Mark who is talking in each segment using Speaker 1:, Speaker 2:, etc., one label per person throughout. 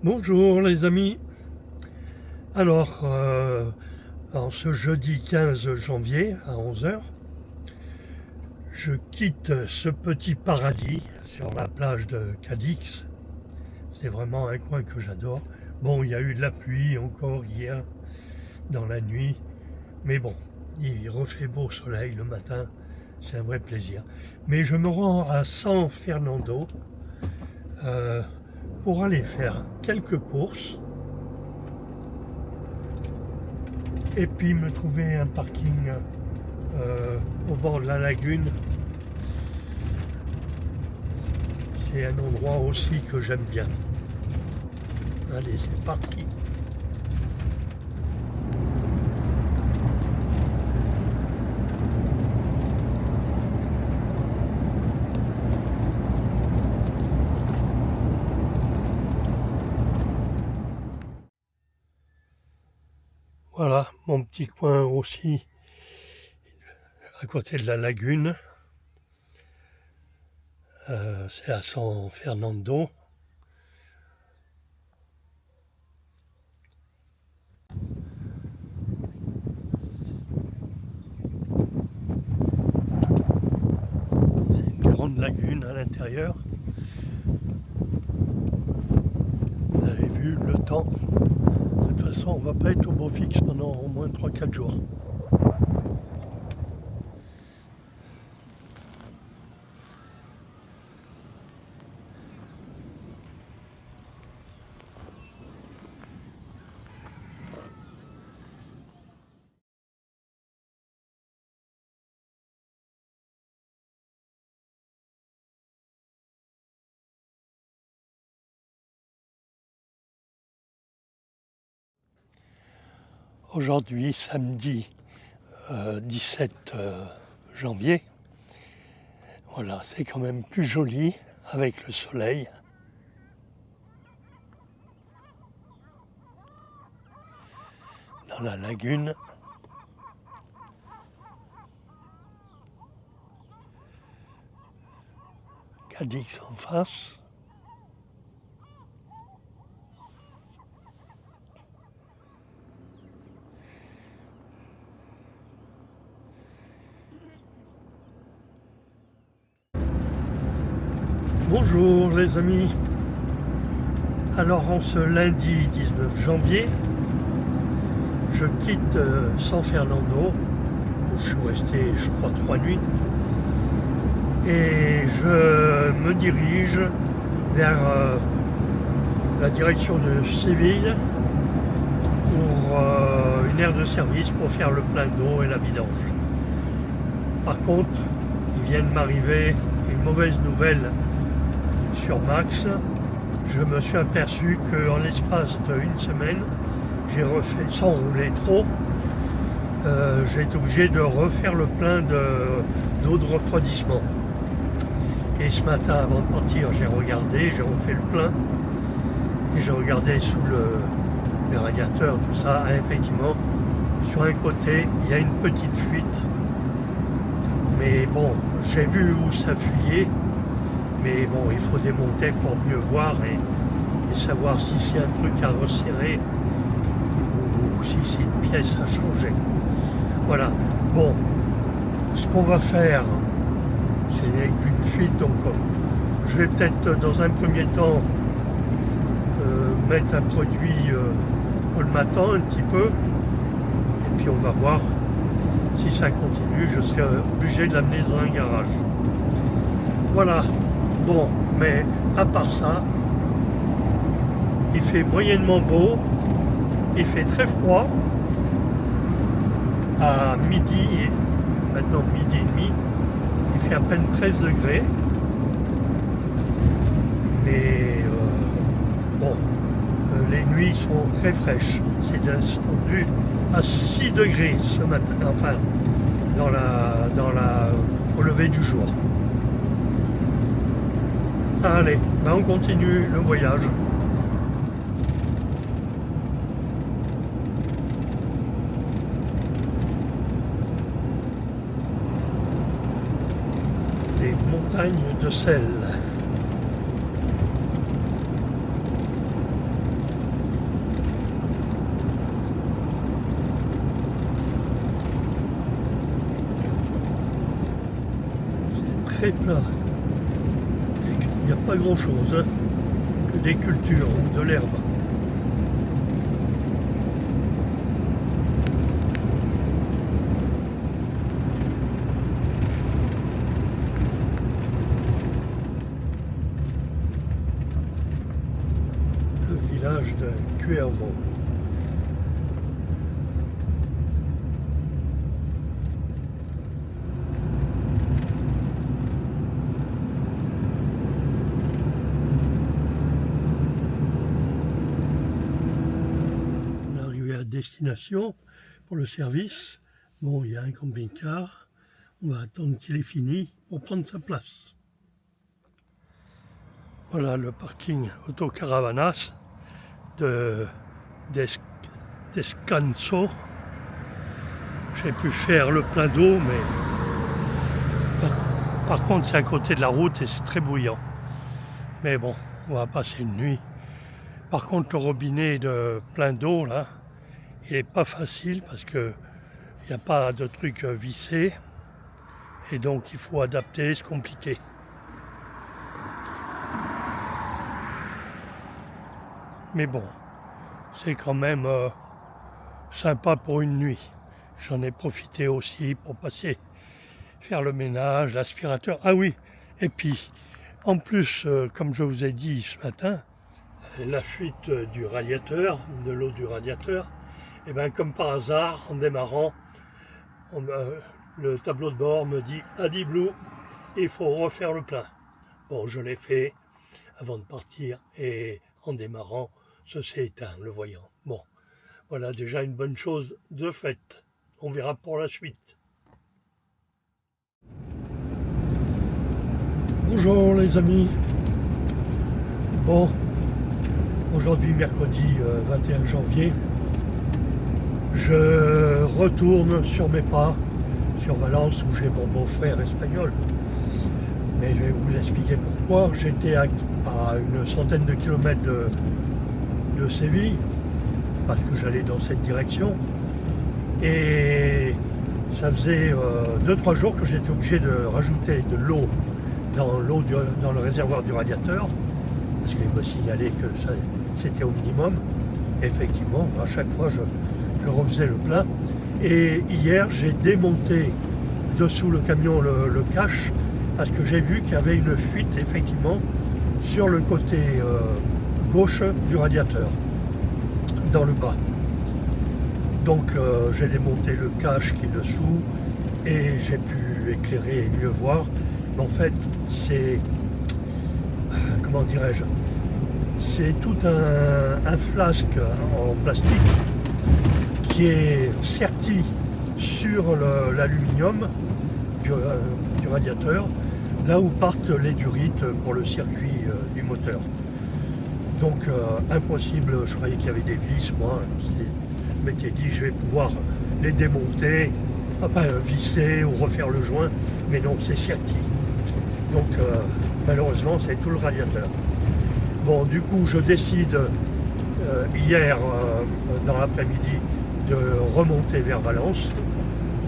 Speaker 1: Bonjour les amis. Alors, en ce jeudi 15 janvier à 11 heures, je quitte ce petit paradis sur la plage de Cadix. C'est vraiment un coin que j'adore. Bon, il y a eu de la pluie encore hier dans la nuit, mais bon, il refait beau soleil le matin, c'est un vrai plaisir. Mais je me rends à San Fernando pour aller faire quelques courses et puis me trouver un parking au bord de la lagune. C'est un endroit aussi que j'aime bien. Allez, c'est parti. Voilà, mon petit coin aussi à côté de la lagune. C'est à San Fernando. C'est une grande lagune à l'intérieur. Vous avez vu le temps. De toute façon, on ne va pas être au beau fixe pendant au moins 3-4 jours. Aujourd'hui, samedi 17 janvier, voilà, c'est quand même plus joli avec le soleil. Dans la lagune. Cadix en face. Bonjour les amis. Alors en ce lundi 19 janvier, je quitte San Fernando, où je suis resté je crois 3 nuits, et je me dirige vers la direction de Séville pour une aire de service pour faire le plein d'eau et la vidange. Par contre, il vient de m'arriver une mauvaise nouvelle sur Max. Je me suis aperçu qu'en l'espace d'une semaine, j'ai refait, sans rouler trop, j'ai été obligé de refaire le plein d'eau de refroidissement. Et ce matin, avant de partir, j'ai regardé, j'ai refait le plein, et j'ai regardé sous le radiateur, tout ça, et effectivement, sur un côté, il y a une petite fuite. Mais bon, j'ai vu où ça fuyait, mais bon, il faut démonter pour mieux voir et savoir si c'est un truc à resserrer ou si c'est une pièce à changer. Voilà. Bon, ce qu'on va faire, c'est qu'une fuite, donc je vais peut-être dans un premier temps mettre un produit colmatant un petit peu, et puis on va voir si ça continue. Je serai obligé de l'amener dans un garage. Voilà. Bon, mais à part ça, il fait moyennement beau, il fait très froid. À midi, maintenant midi et demi, il fait à peine 13 degrés. Mais bon, les nuits sont très fraîches. C'est descendu à 6 degrés ce matin, enfin, au lever du jour. Allez, ben on continue le voyage. Des montagnes de sel. très plat. Il n'y a pas grand chose, hein, que des cultures ou de l'herbe. Le village de Cuervaux. Destination pour le service. Bon, il y a un camping-car. On va attendre qu'il ait fini pour prendre sa place. Voilà le parking Autocaravanas d'Escanso. J'ai pu faire le plein d'eau, mais par contre c'est à côté de la route et c'est très bouillant. Mais bon, on va passer une nuit. Par contre, le robinet de plein d'eau là, il n'est pas facile parce que il n'y a pas de truc vissé et donc il faut adapter, c'est compliqué. Mais bon, c'est quand même sympa pour une nuit. J'en ai profité aussi pour faire le ménage, l'aspirateur. Ah oui, et puis en plus, comme je vous ai dit ce matin, la fuite du radiateur, de l'eau du radiateur, et bien comme par hasard, en démarrant, le tableau de bord me dit « Adi Blue, il faut refaire le plein ». Bon, je l'ai fait avant de partir et en démarrant, ça s'est éteint, le voyant. Bon, voilà déjà une bonne chose de faite. On verra pour la suite. Bonjour les amis. Bon, aujourd'hui mercredi 21 janvier. Je retourne sur mes pas, sur Valence, où j'ai mon beau-frère espagnol. Mais je vais vous expliquer pourquoi. J'étais à une centaine de kilomètres de Séville, parce que j'allais dans cette direction. Et ça faisait 2-3 jours que j'étais obligé de rajouter de l'eau dans le réservoir du radiateur, parce qu'il me signalait que c'était au minimum. Et effectivement, à chaque fois, je refaisais le plein. Et hier, j'ai démonté dessous le camion le cache parce que j'ai vu qu'il y avait une fuite effectivement sur le côté gauche du radiateur, dans le bas. Donc j'ai démonté le cache qui est dessous et j'ai pu éclairer et mieux voir. Mais en fait, c'est, comment dirais-je, c'est tout un flasque en plastique qui est serti sur l'aluminium du radiateur, là où partent les durites pour le circuit du moteur. Donc impossible, je croyais qu'il y avait des vis, moi, je m'étais dit je vais pouvoir les démonter, enfin visser ou refaire le joint, mais non, c'est serti. Donc malheureusement c'est tout le radiateur. Bon, du coup je décide hier dans l'après-midi de remonter vers Valence.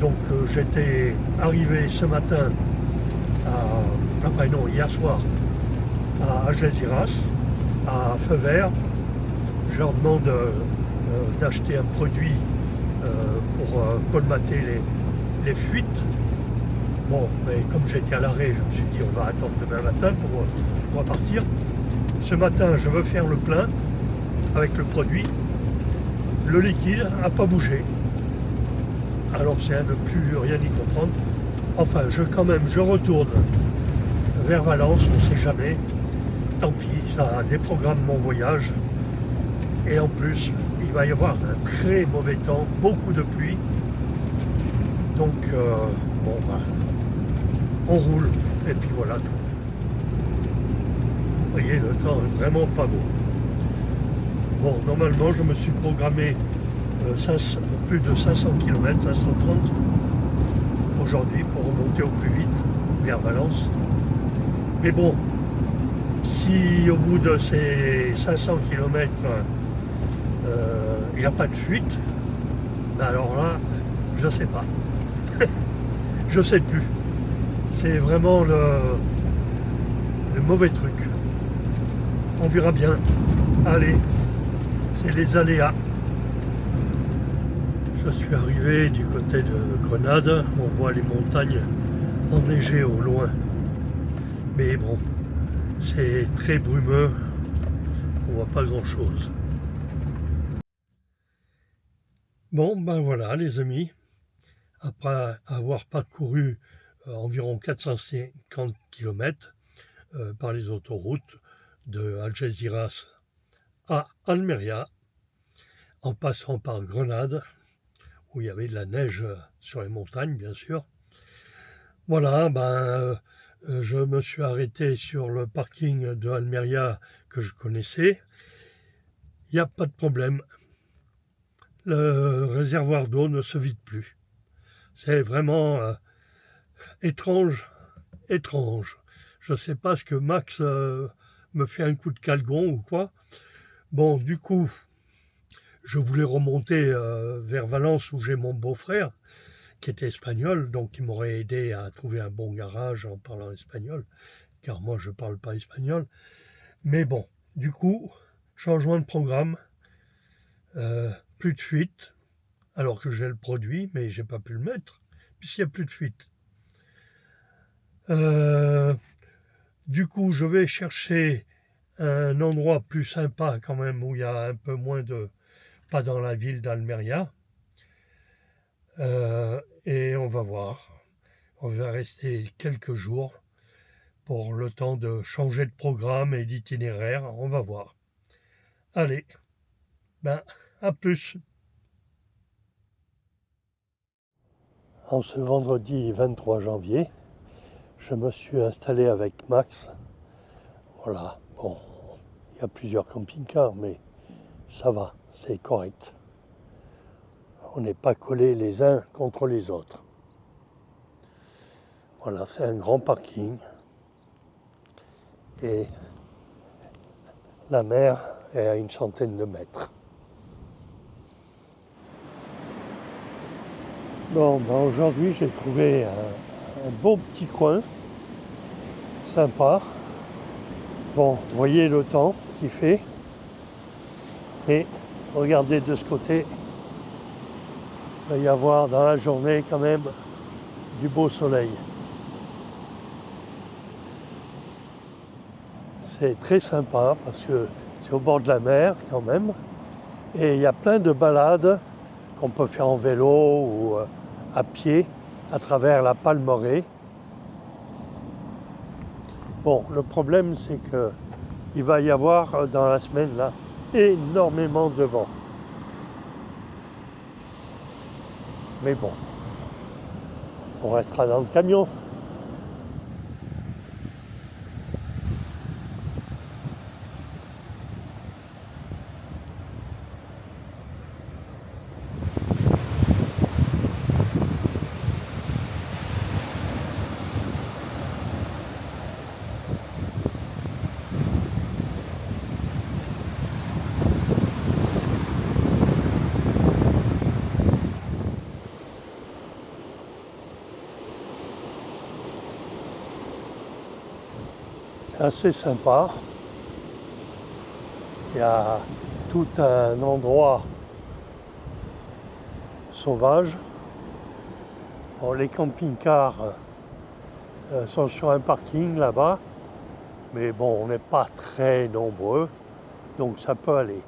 Speaker 1: Donc j'étais arrivé ce matin hier soir à Algeciras, à Feu Vert. Je leur demande d'acheter un produit pour colmater les fuites. Bon, mais comme j'étais à l'arrêt, je me suis dit on va attendre demain matin pour repartir. Ce matin, je veux faire le plein avec le produit. Le liquide n'a pas bougé. Alors c'est à ne plus rien y comprendre. Enfin, je retourne vers Valence, on ne sait jamais. Tant pis, ça déprogramme mon voyage. Et en plus, il va y avoir un très mauvais temps, beaucoup de pluie. Donc, on roule. Et puis voilà tout. Vous voyez, le temps est vraiment pas beau. Bon, normalement, je me suis programmé plus de 500 km, 530 aujourd'hui pour remonter au plus vite vers Valence. Mais bon, si au bout de ces 500 km, il n'y a pas de fuite, ben alors là, je ne sais pas. Je ne sais plus. c'est vraiment le mauvais truc. On verra bien. Allez, c'est les aléas. Je suis arrivé du côté de Grenade. On voit les montagnes enneigées au loin. Mais bon, c'est très brumeux. On voit pas grand chose. Bon, ben voilà les amis. Après avoir parcouru environ 450 km par les autoroutes de Algeciras à Almeria, en passant par Grenade, où il y avait de la neige sur les montagnes, bien sûr. Voilà, je me suis arrêté sur le parking de Almeria que je connaissais. Il n'y a pas de problème. Le réservoir d'eau ne se vide plus. C'est vraiment étrange. Je ne sais pas ce que Max me fait un coup de calgon ou quoi. Bon, du coup, je voulais remonter vers Valence où j'ai mon beau-frère qui était espagnol, donc qui m'aurait aidé à trouver un bon garage en parlant espagnol, car moi je ne parle pas espagnol. Mais bon, du coup, changement de programme, plus de fuite, alors que j'ai le produit, mais j'ai pas pu le mettre, puisqu'il n'y a plus de fuite. Du coup, je vais chercher un endroit plus sympa quand même, où il y a un peu moins de... pas dans la ville d'Almeria. Et on va voir. On va rester quelques jours pour le temps de changer de programme et d'itinéraire. On va voir. Allez, à plus. En ce vendredi 23 janvier, je me suis installé avec Max. Voilà, bon, il y a plusieurs camping-cars, mais ça va, c'est correct. On n'est pas collés les uns contre les autres. Voilà, c'est un grand parking. Et la mer est à une centaine de mètres. Bon, aujourd'hui j'ai trouvé un beau petit coin, sympa. Bon, vous voyez le temps qu'il fait. Et regardez de ce côté, il va y avoir dans la journée quand même du beau soleil. C'est très sympa parce que c'est au bord de la mer quand même. Et il y a plein de balades qu'on peut faire en vélo ou à pied à travers la Palmeraie. Bon, le problème c'est qu'il va y avoir dans la semaine là énormément de vent. Mais bon, on restera dans le camion. C'est assez sympa. Il y a tout un endroit sauvage. Bon, les camping-cars sont sur un parking là-bas, mais bon, on n'est pas très nombreux, donc ça peut aller.